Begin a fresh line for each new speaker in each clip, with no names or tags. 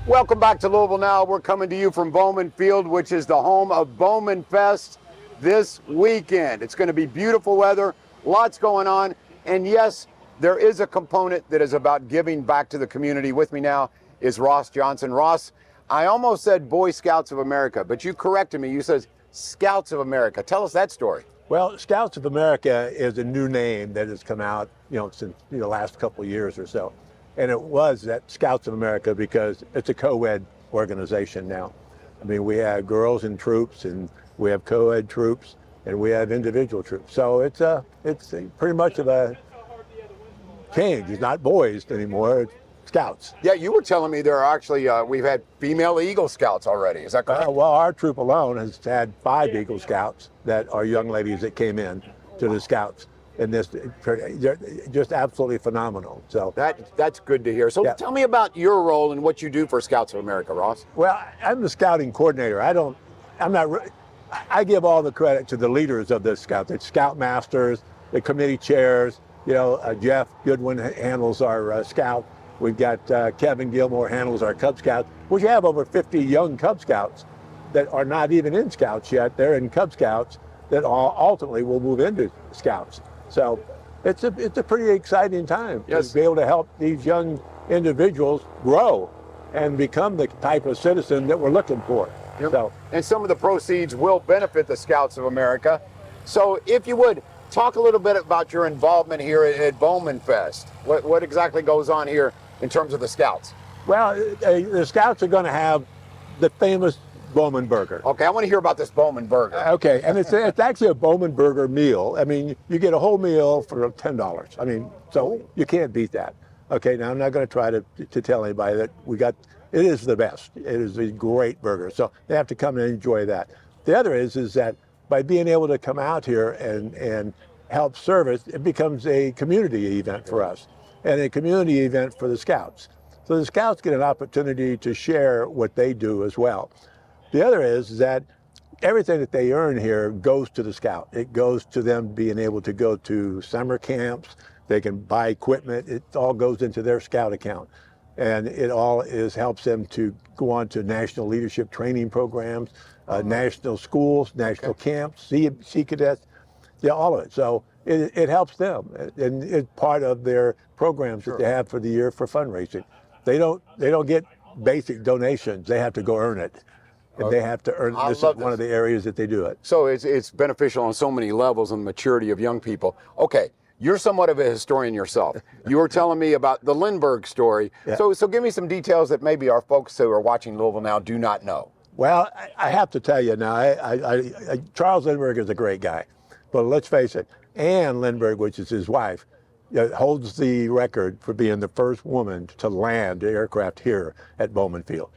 Welcome back to Louisville Now. We're coming to you from Bowman Field, which is the home of Bowman Fest this weekend. It's going to be beautiful weather, lots going on, and yes, there is a component that is about giving back to the community. With me now is Ross Johnson. Ross, I almost said Boy Scouts of America, but you corrected me. You said Scouts of America. Tell us that story.
Well, Scouts of America is a new name that has come out, since the last couple of years or so. And it was that Scouts of America because it's a co-ed organization now. I mean, we have girls in troops, and we have co-ed troops, and we have individual troops. So it's pretty much of a change. It's not boys anymore, it's Scouts.
Yeah, you were telling me there are actually, we've had female Eagle Scouts already. Is that correct?
Well, our troop alone has had 5 Eagle Scouts that are young ladies that came in to the Scouts. And this, just absolutely phenomenal. So
that's good to hear. So
yeah.
Tell me about your role and what you do for Scouts of America, Ross.
Well, I'm the scouting coordinator. I give all the credit to the leaders of the Scouts. The Scout Masters, the committee chairs. Jeff Goodwin handles our Scout. We've got Kevin Gilmore handles our Cub Scouts. We have over 50 young Cub Scouts that are not even in Scouts yet. They're in Cub Scouts that ultimately will move into Scouts. So it's a pretty exciting time to be able to help these young individuals grow and become the type of citizen that we're looking for.
Yep.
So,
and some of the proceeds will benefit the Scouts of America. So if you would, talk a little bit about your involvement here at Bowman Fest. What exactly goes on here in terms of the Scouts?
Well, the Scouts are going to have the famous Bowman Burger.
Okay, I want to hear about this Bowman Burger.
Okay, and it's actually a Bowman Burger meal. I mean, you get a whole meal for $10. I mean, so you can't beat that. Okay, now I'm not going to try to tell anybody that it is the best. It is a great burger, so they have to come and enjoy that. The other is that by being able to come out here and help service, it becomes a community event for us and a community event for the Scouts. So the Scouts get an opportunity to share what they do as well. The other is that everything that they earn here goes to the Scout. It goes to them being able to go to summer camps. They can buy equipment. It all goes into their Scout account. And it all helps them to go on to national leadership training programs, national schools, national camps, Sea Cadets, all of it. So it helps them. And it's part of their programs that they have for the year for fundraising. They don't get basic donations. They have to go earn it. And they have to earn. This is one of the areas that they do it.
So it's beneficial on so many levels on the maturity of young people. Okay, you're somewhat of a historian yourself. You were telling me about the Lindbergh story. Yeah. So give me some details that maybe our folks who are watching Louisville Now do not know.
Well, I have to tell you now, Charles Lindbergh is a great guy. But let's face it, Anne Lindbergh, which is his wife, holds the record for being the first woman to land the aircraft here at Bowman Field.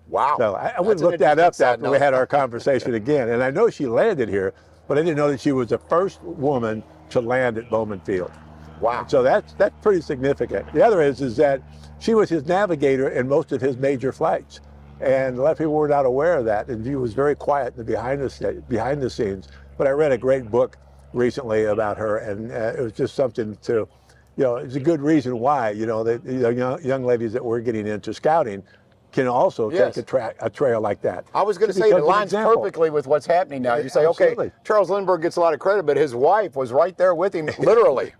Wow.
So I would look that up after we had our conversation again. And I know she landed here, but I didn't know that she was the first woman to land at Bowman Field.
Wow.
So that's pretty significant. The other is that she was his navigator in most of his major flights. And a lot of people were not aware of that. And she was very quiet behind the scenes. But I read a great book recently about her, and it was just something to, it's a good reason why, the young ladies that were getting into scouting can also take a trail like that.
I was going to say it lines perfectly with what's happening now. You say, okay, Charles Lindbergh gets a lot of credit, but his wife was right there with him, literally.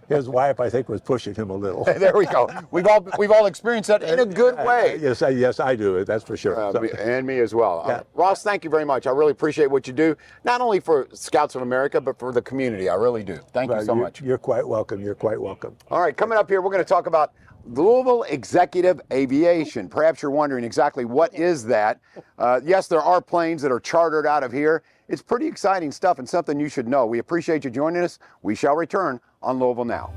His wife, I think, was pushing him a little.
There we go. We've all experienced that in a good way.
Yes, I do. That's for sure.
And me as well.
Yeah.
Ross, thank you very much. I really appreciate what you do, not only for Scouts of America, but for the community. I really do. Thank you so much.
You're quite welcome. You're quite welcome.
All right, coming up here, we're going to talk about Louisville Executive Aviation. Perhaps you're wondering exactly what is that. Yes, there are planes that are chartered out of here. It's pretty exciting stuff and something you should know. We appreciate you joining us. We shall return on Louisville Now.